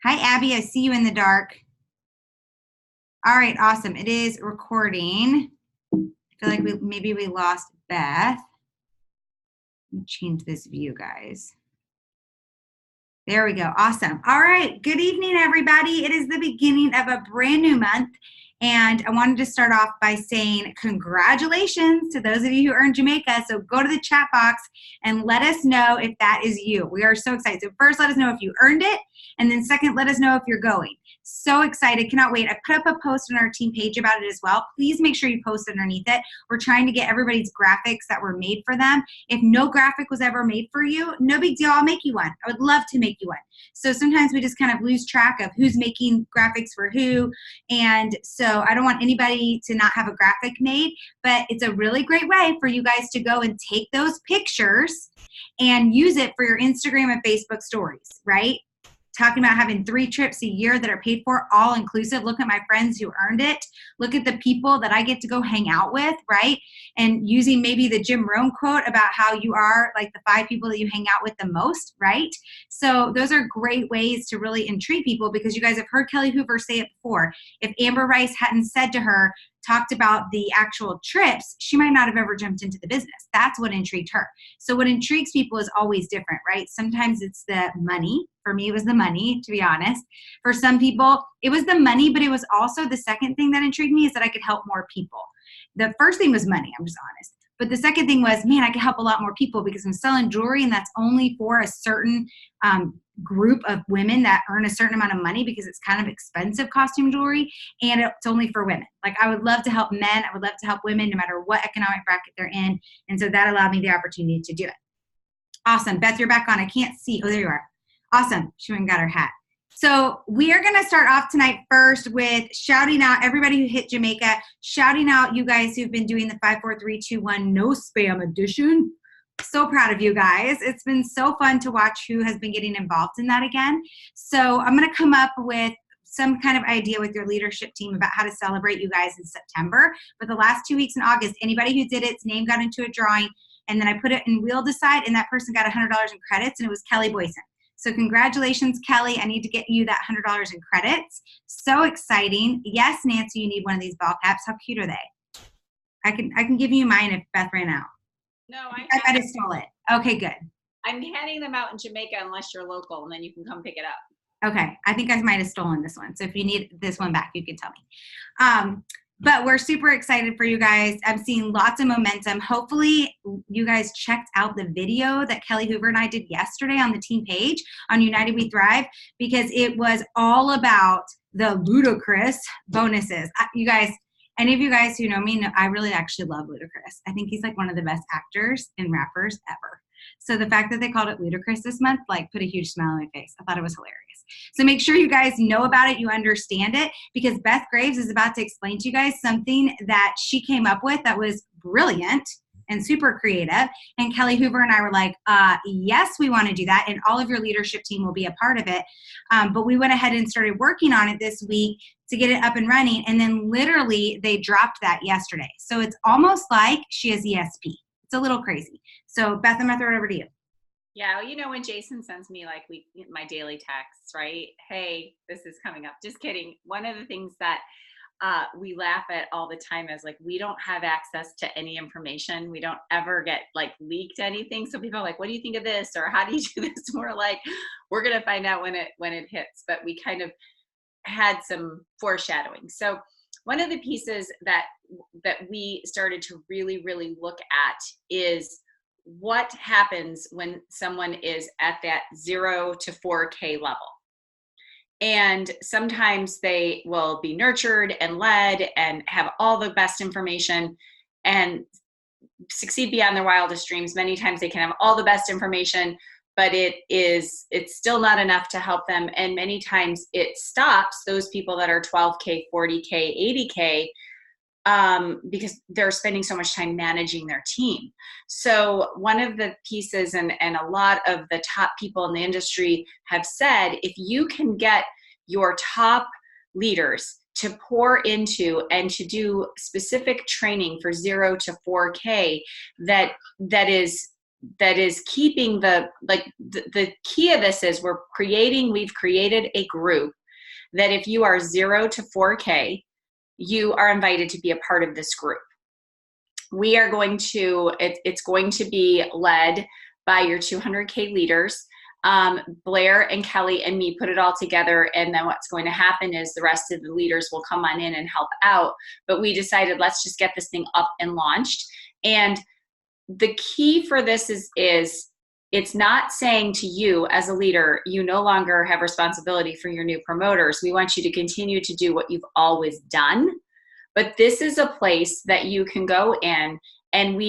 Hi, Abby. I see you in the dark. All right, awesome. It is recording. I feel like maybe we lost Beth. Let me change this view, guys. There we go. Awesome. All right. Good evening, everybody. It is the beginning of a brand new month. And I wanted to start off by saying congratulations to those of you who earned Jamaica. So go to the chat box and let us know if that is you. We are so excited. So first, let us know if you earned it. And then second, let us know if you're going. So excited. Cannot wait. I put up a post on our team page about it as well. Please make sure you post underneath it. We're trying to get everybody's graphics that were made for them. If no graphic was ever made for you, no big deal. I'll make you one. I would love to make you one. So sometimes we just kind of lose track of who's making graphics for who. And so I don't want anybody to not have a graphic made, but it's a really great way for you guys to go and take those pictures and use it for your Instagram and Facebook stories, right? Talking about having 3 trips a year that are paid for, all inclusive. Look at my friends who earned it. Look at the people that I get to go hang out with, right? And using maybe the Jim Rohn quote about how you are like the 5 people that you hang out with the most, right? So those are great ways to really intrigue people, because you guys have heard Kelly Hoover say it before. If Amber Rice hadn't said to her, talked about the actual trips, she might not have ever jumped into the business. That's what intrigued her. So what intrigues people is always different, right? Sometimes it's the money. For me, it was the money, to be honest. For some people, it was the money, but it was also the second thing that intrigued me is that I could help more people. The first thing was money, I'm just honest. But the second thing was, man, I could help a lot more people because I'm selling jewelry, and that's only for a certain group of women that earn a certain amount of money, because it's kind of expensive costume jewelry, and it's only for women. Like, I would love to help men. I would love to help women no matter what economic bracket they're in. And so that allowed me the opportunity to do it. Awesome. Beth, you're back on. I can't see. Oh, there you are. Awesome. She went and got her hat. So we are going to start off tonight first with shouting out everybody who hit Jamaica, shouting out you guys who've been doing the 5, 4, 3, 2, 1 no spam edition. So proud of you guys. It's been so fun to watch who has been getting involved in that again. So I'm going to come up with some kind of idea with your leadership team about how to celebrate you guys in September. For the last 2 weeks in August, anybody who did its name got into a drawing, and then I put it in We'll Decide, and that person got $100 in credits, and it was Kelly Boyson. So congratulations, Kelly. I need to get you that $100 in credits. So exciting. Yes, Nancy, you need one of these ball caps. How cute are they? I can give you mine if Beth ran out. No, I might have stole it. Okay, good. I'm handing them out in Jamaica unless you're local, and then you can come pick it up. Okay, I think I might have stolen this one. So if you need this one back, you can tell me. But we're super excited for you guys. I'm seeing lots of momentum. Hopefully you guys checked out the video that Kelly Hoover and I did yesterday on the team page on United We Thrive, because it was all about the ludicrous bonuses. You guys, any of you guys who know me know I really actually love Ludacris. I think he's like one of the best actors and rappers ever. So the fact that they called it Ludacris this month, like, put a huge smile on my face. I thought it was hilarious. So make sure you guys know about it, you understand it, because Beth Graves is about to explain to you guys something that she came up with that was brilliant and super creative. And Kelly Hoover and I were like, yes, we want to do that. And all of your leadership team will be a part of it. But we went ahead and started working on it this week to get it up and running. And then literally they dropped that yesterday. So it's almost like she has ESP. It's a little crazy. So Beth, I'm going to throw it over to you. Yeah, well, you know, when Jason sends me like my daily texts, right? Hey, this is coming up. Just kidding. One of the things that we laugh at all the time is like, we don't have access to any information. We don't ever get like leaked anything. So people are like, what do you think of this? Or how do you do this? We're like, we're going to find out when it hits. But we kind of had some foreshadowing. So one of the pieces that we started to really, really look at is what happens when someone is at that 0 to 4K level. And sometimes they will be nurtured and led and have all the best information and succeed beyond their wildest dreams. Many times they can have all the best information, but it's still not enough to help them. And many times it stops those people that are 12K, 40K, 80K, because they're spending so much time managing their team. So one of the pieces, and a lot of the top people in the industry have said, if you can get your top leaders to pour into and to do specific training for 0 to 4K that is that is keeping the key of this is we've created a group that if you are 0 to 4K, you are invited to be a part of this group. We are going to, it's going to be led by your 200K leaders. Blair and Kelly and me put it all together, and then what's going to happen is the rest of the leaders will come on in and help out. But we decided, let's just get this thing up and launched. And the key for this is it's not saying to you as a leader, you no longer have responsibility for your new promoters. We want you to continue to do what you've always done. But this is a place that you can go in, and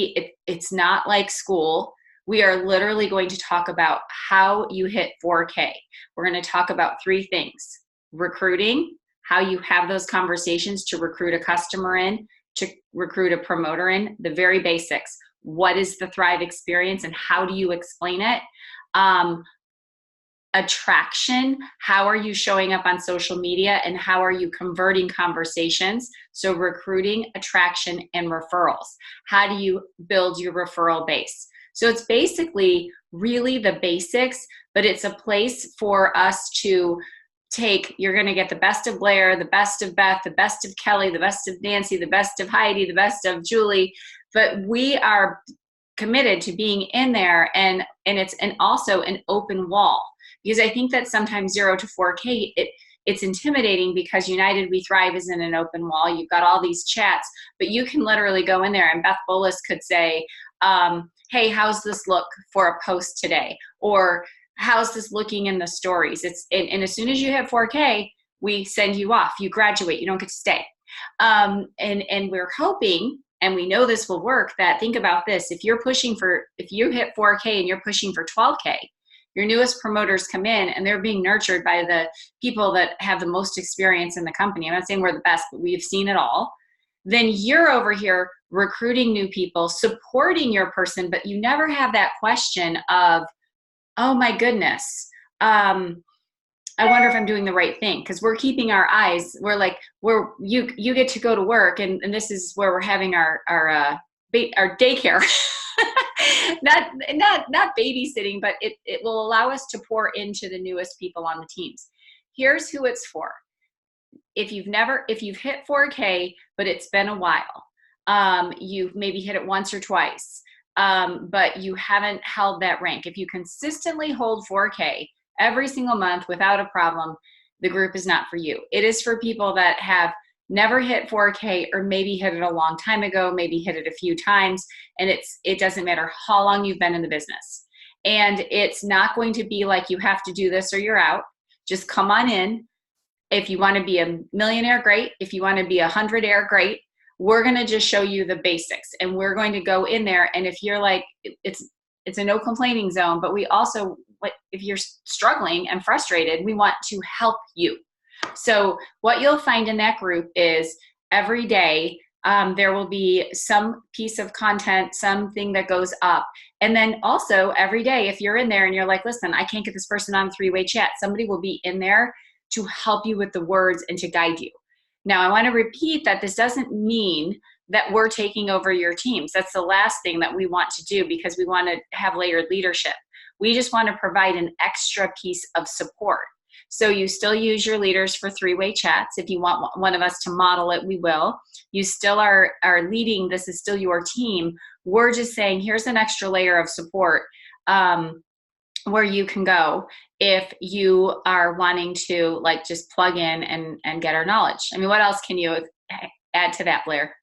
it's not like school. We are literally going to talk about how you hit 4K. We're going to talk about 3 things: recruiting, how you have those conversations to recruit a customer in, to recruit a promoter in, the very basics. What is the Thrive experience and how do you explain it? Attraction, how are you showing up on social media and how are you converting conversations? So recruiting, attraction, and referrals. How do you build your referral base? So it's basically really the basics, but it's a place for us to take, you're going to get the best of Blair, the best of Beth, the best of Kelly, the best of Nancy, the best of Heidi, the best of Julie, but we are committed to being in there, and it's also an open wall. Because I think that sometimes 0 to 4K, it's intimidating because United We Thrive isn't an open wall. You've got all these chats, but you can literally go in there and Beth Bolus could say, hey, how's this look for a post today? Or how's this looking in the stories? And as soon as you hit 4K, we send you off. You graduate. You don't get to stay. And we're hoping, and we know this will work, that think about this. If you hit 4K and you're pushing for 12K, your newest promoters come in and they're being nurtured by the people that have the most experience in the company. I'm not saying we're the best, but we've seen it all. Then you're over here recruiting new people, supporting your person, but you never have that question of, oh my goodness, I wonder if I'm doing the right thing. Because we're keeping our eyes, you get to go to work, and this is where we're having our daycare. not babysitting, but it will allow us to pour into the newest people on the teams. Here's who it's for. If you've hit 4K, but it's been a while, you've maybe hit it once or twice, but you haven't held that rank. If you consistently hold 4K every single month without a problem, the group is not for you. It is for people that have never hit 4K, or maybe hit it a long time ago, maybe hit it a few times, and it doesn't matter how long you've been in the business. And it's not going to be like you have to do this or you're out. Just come on in. If you want to be a millionaire, great. If you want to be 100-air, great. We're going to just show you the basics, and we're going to go in there. And if you're like, it's a no complaining zone, but we also, if you're struggling and frustrated, we want to help you. So what you'll find in that group is every day there will be some piece of content, something that goes up. And then also every day, if you're in there and you're like, listen, I can't get this person on a 3-way chat, somebody will be in there to help you with the words and to guide you. Now, I want to repeat that this doesn't mean that we're taking over your teams. That's the last thing that we want to do, because we want to have layered leadership. We just want to provide an extra piece of support. So you still use your leaders for 3-way chats. If you want one of us to model it, we will. You still are leading. This is still your team. We're just saying, here's an extra layer of support where you can go if you are wanting to just plug in and get our knowledge. I mean, what else can you add to that, Blair?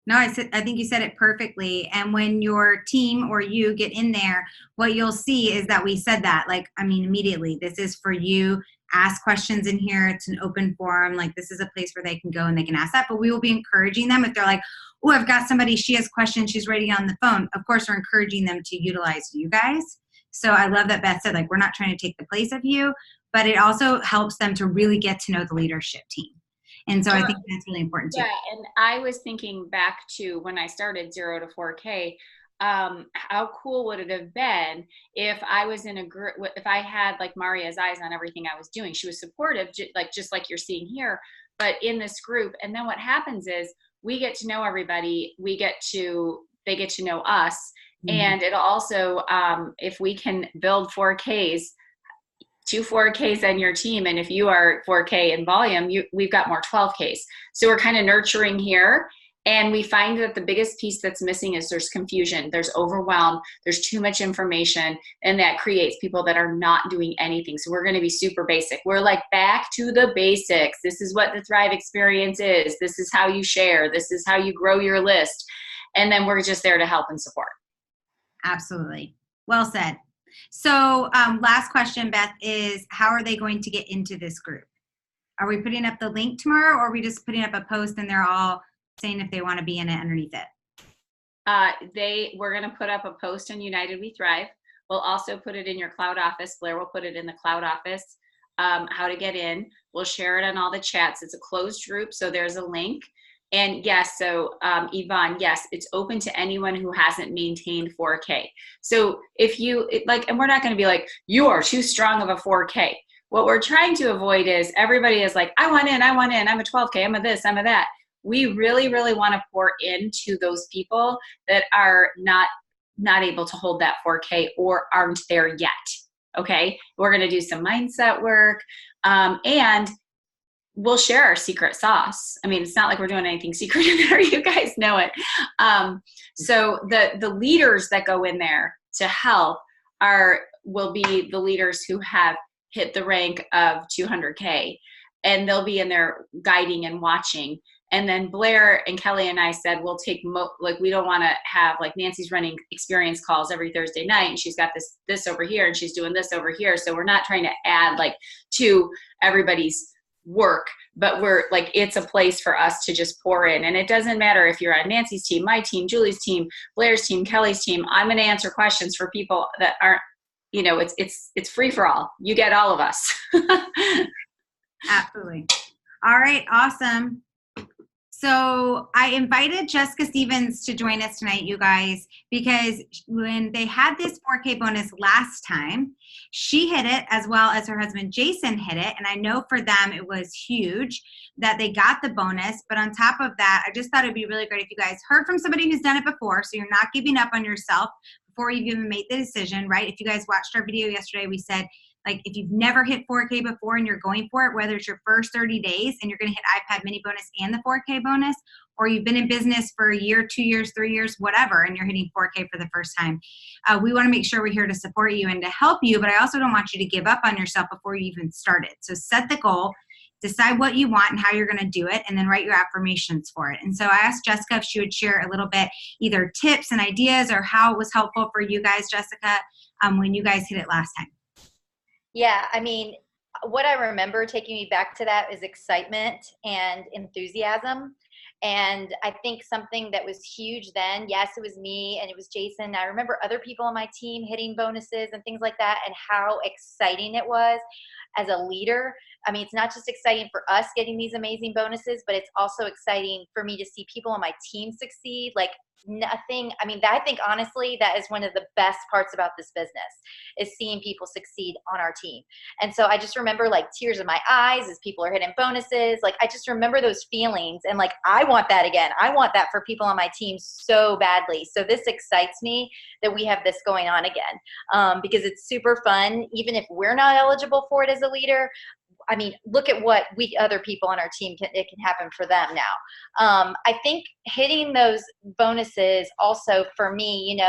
No, I think you said it perfectly. And when your team or you get in there, what you'll see is that we said that, immediately, this is for you. Ask questions in here. It's an open forum. This is a place where they can go and they can ask that. But we will be encouraging them if they're like, oh, I've got somebody, she has questions, she's ready on the phone. Of course, we're encouraging them to utilize you guys. So I love that Beth said, we're not trying to take the place of you, but it also helps them to really get to know the leadership team. And so I think that's really important too. Yeah, and I was thinking back to when I started 0 to 4K, how cool would it have been if I was in a group, if I had Maria's eyes on everything I was doing. She was supportive, just like you're seeing here, but in this group. And then what happens is we get to know everybody. They get to know us. And it'll also, if we can build 4Ks, 2 4Ks on your team, and if you are 4K in volume, we've got more 12Ks. So we're kind of nurturing here. And we find that the biggest piece that's missing is there's confusion, there's overwhelm, there's too much information, and that creates people that are not doing anything. So we're going to be super basic. We're like back to the basics. This is what the Thrive experience is. This is how you share. This is how you grow your list. And then we're just there to help and support. Absolutely. Well said. So last question, Beth, is how are they going to get into this group? Are we putting up the link tomorrow, or are we just putting up a post and they're all saying if they want to be in it underneath it? We're going to put up a post on United We Thrive. We'll also put it in your cloud office. Blair will put it in the cloud office, how to get in. We'll share it on all the chats. It's a closed group, so there's a link. And yes, so Yvonne, yes, it's open to anyone who hasn't maintained 4K. So if you like, and we're not going to be like, you are too strong of a 4K. What we're trying to avoid is everybody is like, I want in, I'm a 12K, I'm a this, I'm a that. We really, really want to pour into those people that are not able to hold that 4K or aren't there yet. Okay, we're going to do some mindset work, and we'll share our secret sauce. I mean, it's not like we're doing anything secret in there. You guys know it. So the leaders that go in there to help will be the leaders who have hit the rank of 200K, and they'll be in there guiding and watching. And then Blair and Kelly and I said, we'll take, we don't want to have, like, Nancy's running experience calls every Thursday night, and she's got this over here, and she's doing this over here. So we're not trying to add to everybody's work, but we're like, it's a place for us to just pour in. And it doesn't matter if you're on Nancy's team, my team, Julie's team, Blair's team, Kelly's team. I'm going to answer questions for people that aren't, it's free for all. You get all of us. Absolutely. All right. Awesome. So I invited Jessica Stevens to join us tonight, you guys, because when they had this 4K bonus last time, she hit it as well as her husband Jason hit it. And I know for them it was huge that they got the bonus. But on top of that, I just thought it'd be really great if you guys heard from somebody who's done it before, so you're not giving up on yourself before you've even made the decision, right? If you guys watched our video yesterday, we said, like, if you've never hit 4K before and you're going for it, whether it's your first 30 days and you're going to hit iPad mini bonus and the 4K bonus, or you've been in business for a year, 2 years, 3 years, whatever, and you're hitting 4K for the first time, we want to make sure we're here to support you and to help you, but I also don't want you to give up on yourself before you even started. So set the goal, decide what you want and how you're going to do it, and then write your affirmations for it. And so I asked Jessica if she would share a little bit, either tips and ideas or how it was helpful for you guys, Jessica, when you guys hit it last time. Yeah, I mean, what I remember taking me back to that is excitement and enthusiasm. And I think something that was huge then, yes, it was me and it was Jason. I remember other people on my team hitting bonuses and things like that, and how exciting it was as a leader. I mean, it's not just exciting for us getting these amazing bonuses, but it's also exciting for me to see people on my team succeed. Like, nothing, I mean, I think honestly, that is one of the best parts about this business, is seeing people succeed on our team. And so I just remember, like, tears in my eyes as people are hitting bonuses. Like, I just remember those feelings, and like, I want that again. I want that for people on my team so badly. So this excites me that we have this going on again, because it's super fun. Even if we're not eligible for it as a leader, I mean, look at what other people on our team it can happen for them now. I think hitting those bonuses also, for me,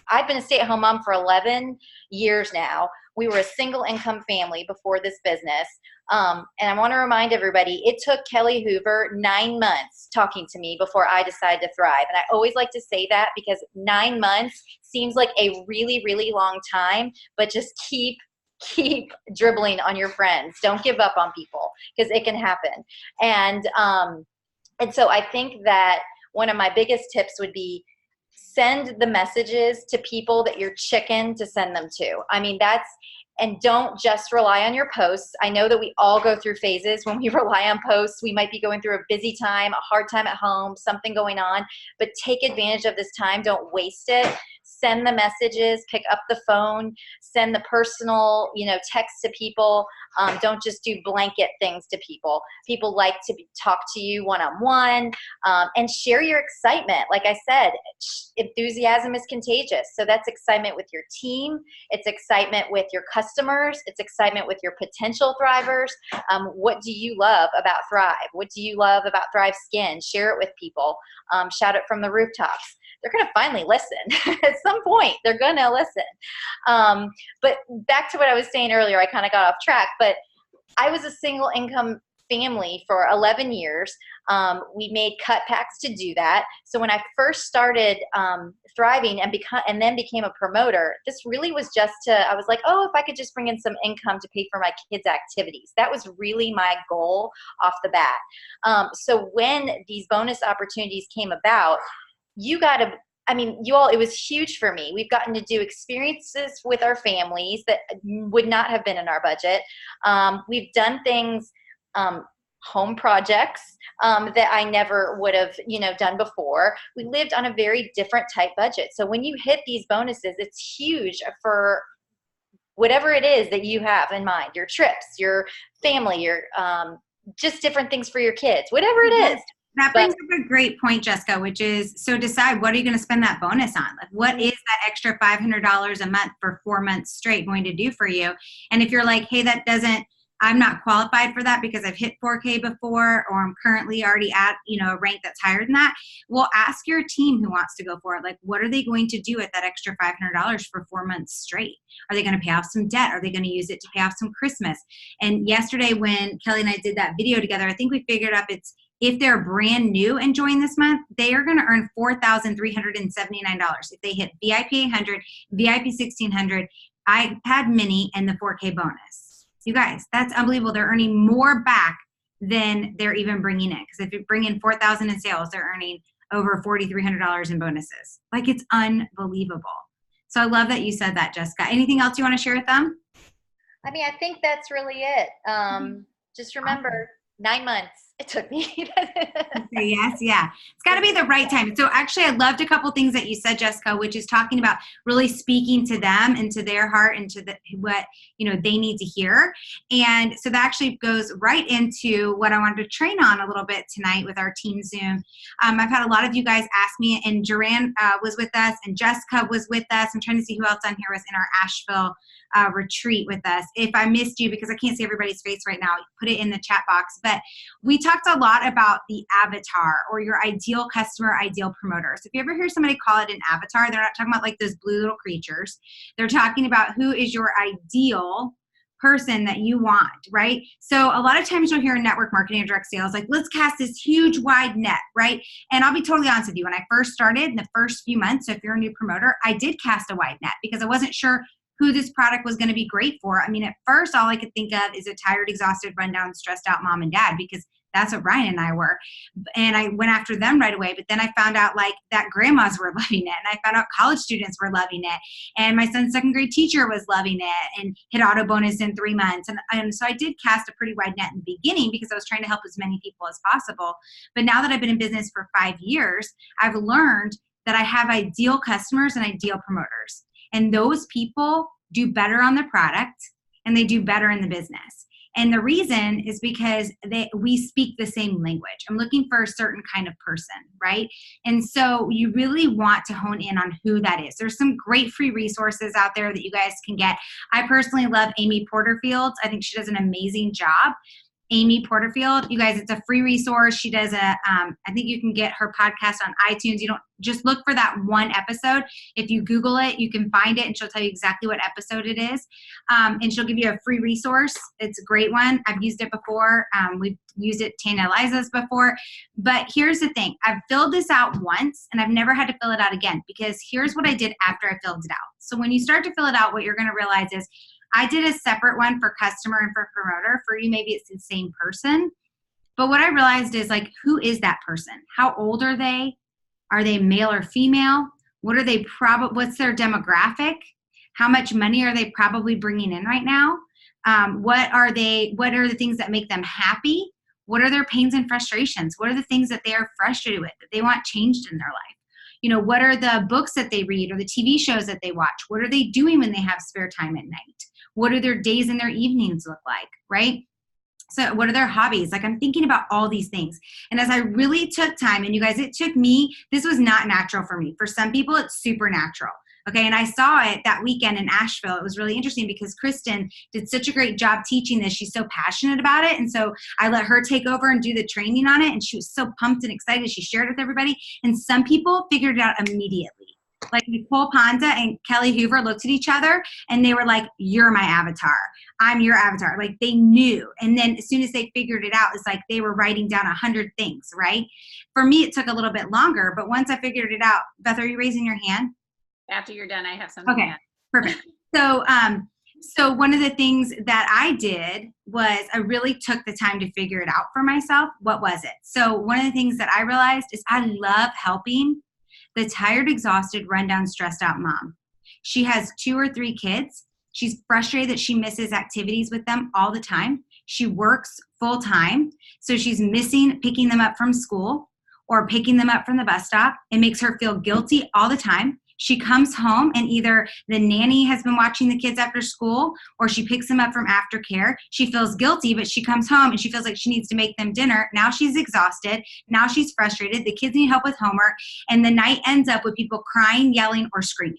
I've been a stay-at-home mom for 11 years now. We were a single income family before this business. And I want to remind everybody, it took Kelly Hoover 9 months talking to me before I decided to thrive. And I always like to say that, because 9 months seems like a really, really long time, but just keep dribbling on your friends. Don't give up on people, because it can happen. And so I think that one of my biggest tips would be, send the messages to people that you're chicken to send them to. I mean, And don't just rely on your posts. I know that we all go through phases when we rely on posts. We might be going through a busy time, a hard time at home, something going on, but take advantage of this time. Don't waste it. Send the messages, pick up the phone, send the personal, text to people. Don't just do blanket things to people. People like to talk to you one-on-one, and share your excitement. Like I said, enthusiasm is contagious. So that's excitement with your team. It's excitement with your customers. It's excitement with your potential thrivers. What do you love about Thrive? What do you love about Thrive Skin? Share it with people. Shout it from the rooftops. They're going to finally listen. At some point, they're going to listen. But back to what I was saying earlier, I kind of got off track, but I was a single income family for 11 years. We made cut packs to do that. So when I first started thriving and then became a promoter, this really was I was like, oh, if I could just bring in some income to pay for my kids' activities. That was really my goal off the bat. So when these bonus opportunities came about, it was huge for me. We've gotten to do experiences with our families that would not have been in our budget. We've done things, home projects that I never would have, done before. We lived on a very different type budget. So when you hit these bonuses, it's huge for whatever it is that you have in mind, your trips, your family, your just different things for your kids, whatever it is. That brings up a great point, Jessica, which is, so decide, what are you going to spend that bonus on? Like, what is that extra $500 a month for 4 months straight going to do for you? And if you're like, hey, I'm not qualified for that because I've hit 4K before, or I'm currently already at, a rank that's higher than that. Well, ask your team who wants to go for it. Like, what are they going to do with that extra $500 for 4 months straight? Are they going to pay off some debt? Are they going to use it to pay off some Christmas? And yesterday when Kelly and I did that video together, I think we figured up if they're brand new and join this month, they are going to earn $4,379 if they hit VIP 800, VIP 1600, iPad mini, and the 4K bonus. You guys, that's unbelievable. They're earning more back than they're even bringing in. Because if you bring in $4,000 in sales, they're earning over $4,300 in bonuses. Like, it's unbelievable. So I love that you said that, Jessica. Anything else you want to share with them? I think that's really it. Just remember, 9 months it took me. Yes, yeah. It's got to be the right time. So actually, I loved a couple things that you said, Jessica, which is talking about really speaking to them and to their heart and to what they need to hear. And so that actually goes right into what I wanted to train on a little bit tonight with our team Zoom. I've had a lot of you guys ask me, and Duran was with us, and Jessica was with us. I'm trying to see who else on here was in our Asheville retreat with us. If I missed you, because I can't see everybody's face right now, put it in the chat box. But we talked a lot about the avatar, or your ideal customer, ideal promoter. So if you ever hear somebody call it an avatar, they're not talking about like those blue little creatures. They're talking about who is your ideal person that you want, right? So a lot of times you'll hear in network marketing or direct sales, like, let's cast this huge wide net, right? And I'll be totally honest with you. When I first started in the first few months, so if you're a new promoter, I did cast a wide net because I wasn't sure who this product was going to be great for. I mean, at first, all I could think of is a tired, exhausted, rundown, stressed out mom and dad, because that's what Ryan and I were. And I went after them right away. But then I found out like that grandmas were loving it. And I found out college students were loving it. And my son's second grade teacher was loving it and hit auto bonus in 3 months. And so I did cast a pretty wide net in the beginning because I was trying to help as many people as possible. But now that I've been in business for 5 years, I've learned that I have ideal customers and ideal promoters. And those people do better on the product and they do better in the business. And the reason is because we speak the same language. I'm looking for a certain kind of person, right? And so you really want to hone in on who that is. There's some great free resources out there that you guys can get. I personally love Amy Porterfield's. I think she does an amazing job. Amy Porterfield, you guys, it's a free resource. She does I think you can get her podcast on iTunes. You don't just look for that one episode. If you Google it, you can find it and she'll tell you exactly what episode it is. And she'll give you a free resource. It's a great one. I've used it before. We've used it, Tana Eliza's before. But here's the thing. I've filled this out once and I've never had to fill it out again, because here's what I did after I filled it out. So when you start to fill it out, what you're going to realize is I did a separate one for customer and for promoter. For you, maybe it's the same person. But what I realized is, like, who is that person? How old are they? Are they male or female? What are they what's their demographic? How much money are they probably bringing in right now? What are the things that make them happy? What are their pains and frustrations? What are the things that they are frustrated with, that they want changed in their life? You know, what are the books that they read or the TV shows that they watch? What are they doing when they have spare time at night? What do their days and their evenings look like, right? So what are their hobbies? Like, I'm thinking about all these things. And as I really took time, and you guys, it took me, this was not natural for me. For some people, it's supernatural. Okay. And I saw it that weekend in Asheville. It was really interesting because Kristen did such a great job teaching this. She's so passionate about it. And so I let her take over and do the training on it. And she was so pumped and excited. She shared it with everybody. And some people figured it out immediately. Like Nicole Ponta and Kelly Hoover looked at each other and they were like, you're my avatar. I'm your avatar. Like, they knew. And then as soon as they figured it out, it's like they were writing down 100 things, right? For me, it took a little bit longer, but once I figured it out, Beth, are you raising your hand? After you're done, I have something. Okay, perfect. So, so one of the things that I did was I really took the time to figure it out for myself. What was it? So one of the things that I realized is I love helping the tired, exhausted, rundown, stressed out mom. She has 2 or 3 kids. She's frustrated that she misses activities with them all the time. She works full time, so she's missing picking them up from school or picking them up from the bus stop. It makes her feel guilty all the time. She comes home and either the nanny has been watching the kids after school or she picks them up from aftercare. She feels guilty, but she comes home and she feels like she needs to make them dinner. Now she's exhausted. Now she's frustrated. The kids need help with homework. And the night ends up with people crying, yelling, or screaming.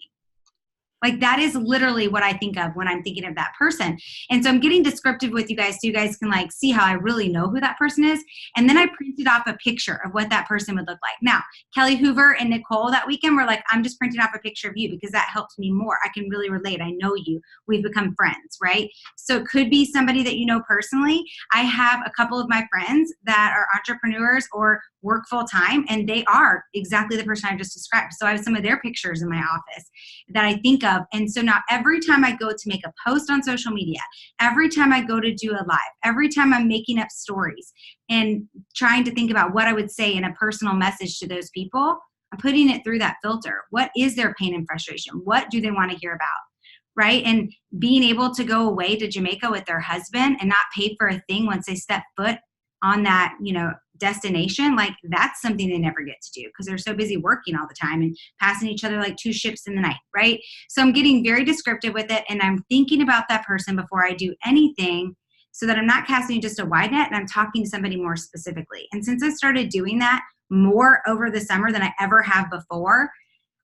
Like, that is literally what I think of when I'm thinking of that person. And so I'm getting descriptive with you guys so you guys can like see how I really know who that person is. And then I printed off a picture of what that person would look like. Now, Kelly Hoover and Nicole that weekend were like, I'm just printing off a picture of you because that helps me more. I can really relate. I know you. We've become friends, right? So it could be somebody that you know personally. I have a couple of my friends that are entrepreneurs or work full time, and they are exactly the person I just described. So I have some of their pictures in my office that I think of. And so now every time I go to make a post on social media, every time I go to do a live, every time I'm making up stories and trying to think about what I would say in a personal message to those people, I'm putting it through that filter. What is their pain and frustration? What do they want to hear about? Right? And being able to go away to Jamaica with their husband and not pay for a thing once they step foot on that, destination, like, that's something they never get to do because they're so busy working all the time and passing each other like 2 ships in the night, right? So I'm getting very descriptive with it, and I'm thinking about that person before I do anything so that I'm not casting just a wide net and I'm talking to somebody more specifically. And since I started doing that more over the summer than I ever have before,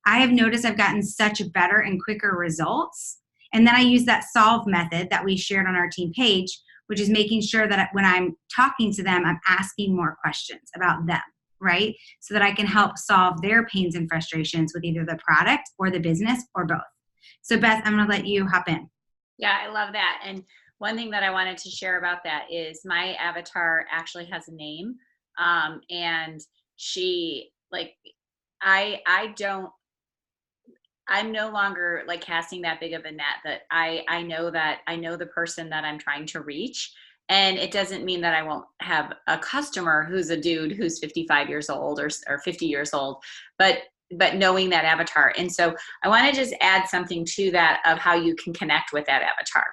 I have noticed I've gotten such better and quicker results. And then I use that solve method that we shared on our team page, which is making sure that when I'm talking to them, I'm asking more questions about them, right? So that I can help solve their pains and frustrations with either the product or the business or both. So Beth, I'm gonna let you hop in. Yeah, I love that. And one thing that I wanted to share about that is my avatar actually has a name. And she, like, I'm no longer like casting that big of a net. That I know the person that I'm trying to reach. And it doesn't mean that I won't have a customer who's a dude who's 55 years old or 50 years old, but knowing that avatar. And so I want to just add something to that of how you can connect with that avatar.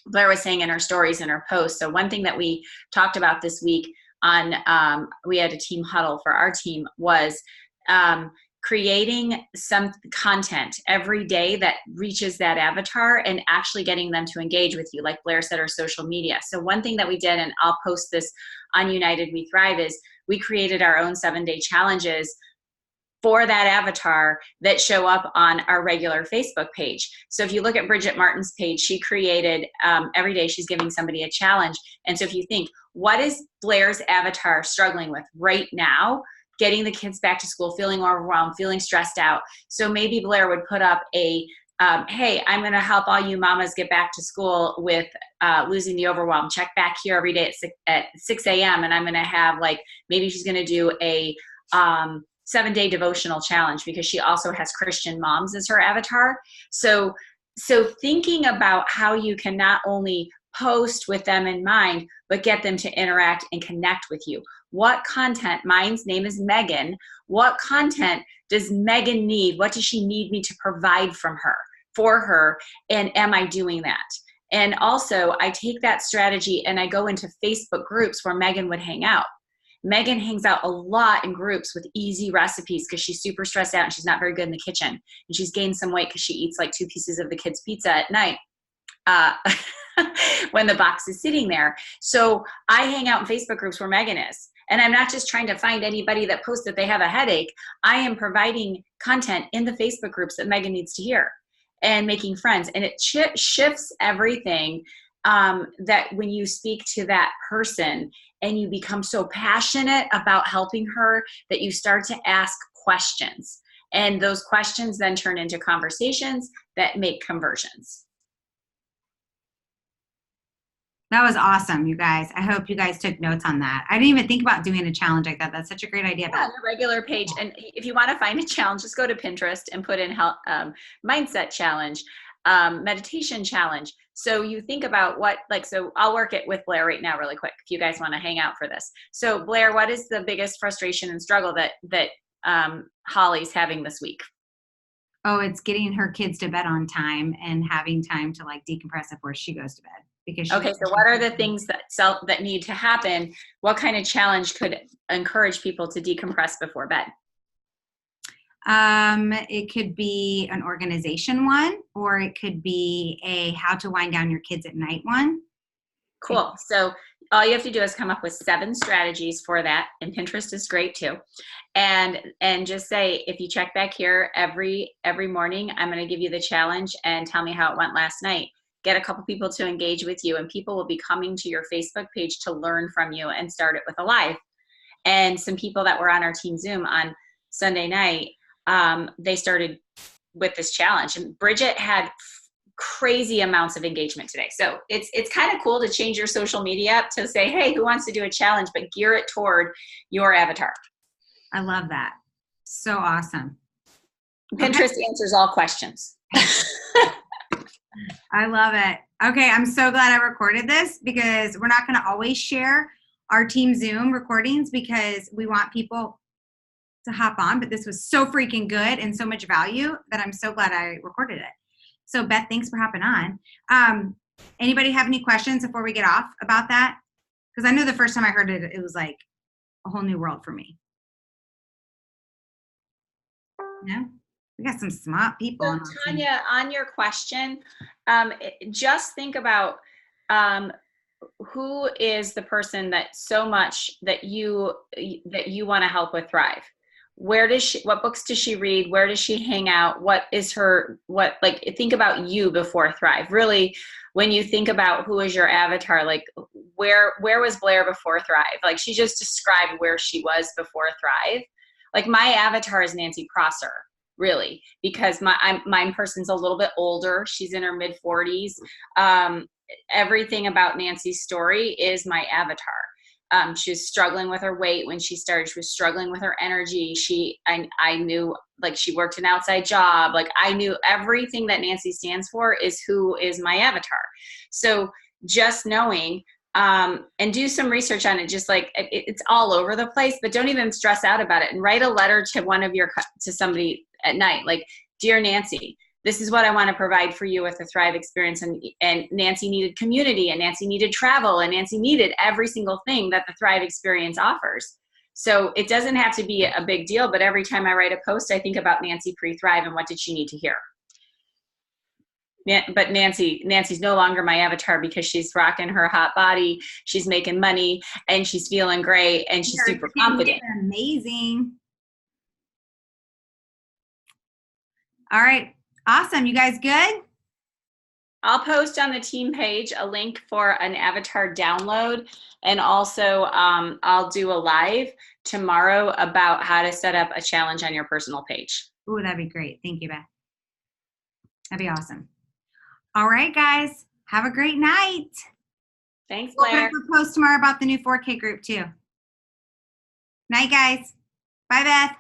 Blair was saying in her stories and her posts. So one thing that we talked about this week on, we had a team huddle for our team was, creating some content every day that reaches that avatar and actually getting them to engage with you, like Blair said, or social media. So one thing that we did, and I'll post this on United We Thrive, is we created our own 7-day challenges for that avatar that show up on our regular Facebook page. So if you look at Bridget Martin's page, she created, every day she's giving somebody a challenge. And so if you think, what is Blair's avatar struggling with right now? Getting the kids back to school, feeling overwhelmed, feeling stressed out. So maybe Blair would put up a, hey, I'm going to help all you mamas get back to school with losing the overwhelm. Check back here every day at 6 a.m. And I'm going to have, like, maybe she's going to do a 7-day devotional challenge because she also has Christian moms as her avatar. So thinking about how you can not only post with them in mind, but get them to interact and connect with you. What content, mine's name is Megan, what content does Megan need? What does she need me to provide from her? for her? And am I doing that? And also I take that strategy and I go into Facebook groups where Megan would hang out. Megan hangs out a lot in groups with easy recipes because she's super stressed out and she's not very good in the kitchen. And she's gained some weight because she eats like 2 pieces of the kids' pizza at night when the box is sitting there. So I hang out in Facebook groups where Megan is. And I'm not just trying to find anybody that posts that they have a headache. I am providing content in the Facebook groups that Megan needs to hear and making friends. And it shifts everything that when you speak to that person and you become so passionate about helping her that you start to ask questions. And those questions then turn into conversations that make conversions. That was awesome, you guys. I hope you guys took notes on that. I didn't even think about doing a challenge like that. That's such a great idea. Yeah, on a regular page. And if you want to find a challenge, just go to Pinterest and put in mindset challenge, meditation challenge. So you think about so I'll work it with Blair right now really quick if you guys want to hang out for this. So Blair, what is the biggest frustration and struggle that Holly's having this week? Oh, it's getting her kids to bed on time and having time to like decompress before she goes to bed. Okay, so what are the things that need to happen? What kind of challenge could encourage people to decompress before bed? It could be an organization one, or it could be a how to wind down your kids at night one. Cool. So all you have to do is come up with 7 strategies for that, and Pinterest is great too. And just say, if you check back here every morning, I'm going to give you the challenge and tell me how it went last night. Get a couple people to engage with you, and people will be coming to your Facebook page to learn from you and start it with a live. And some people that were on our team Zoom on Sunday night, they started with this challenge, and Bridget had crazy amounts of engagement today. So it's kind of cool to change your social media up to say, hey, who wants to do a challenge, but gear it toward your avatar. I love that. So awesome. Pinterest answers all questions. I love it. Okay, I'm so glad I recorded this because we're not going to always share our team Zoom recordings because we want people to hop on, but this was so freaking good and so much value that I'm so glad I recorded it. So Beth, thanks for hopping on. Anybody have any questions before we get off about that? Because I know the first time I heard it, it was like a whole new world for me. No? We got some smart people. So Tanya, on your question, just think about who is the person that so much that you want to help with Thrive. What books does she read? Where does she hang out? Think about you before Thrive. Really, when you think about who is your avatar, like where was Blair before Thrive? Like she just described where she was before Thrive. Like my avatar is Nancy Prosser. Really, because my person's a little bit older. She's in her mid 40s. Everything about Nancy's story is my avatar. She was struggling with her weight when she started. She was struggling with her energy. I knew, like, she worked an outside job. Like, I knew everything that Nancy stands for is who is my avatar. So just knowing, and do some research on it. Just like it's all over the place, but don't even stress out about it. And write a letter to somebody at night, like, dear Nancy, this is what I want to provide for you with the Thrive experience. And Nancy needed community, and Nancy needed travel, and Nancy needed every single thing that the Thrive experience offers. So it doesn't have to be a big deal, but every time I write a post, I think about Nancy pre-Thrive and what did she need to hear. But Nancy's no longer my avatar because she's rocking her hot body, she's making money, and she's feeling great, and she's super confident. Amazing. All right. Awesome. You guys good? I'll post on the team page a link for an avatar download. And also I'll do a live tomorrow about how to set up a challenge on your personal page. Ooh, that'd be great. Thank you, Beth. That'd be awesome. All right, guys. Have a great night. Thanks, Blair. We'll post tomorrow about the new 4K group too. Night, guys. Bye, Beth.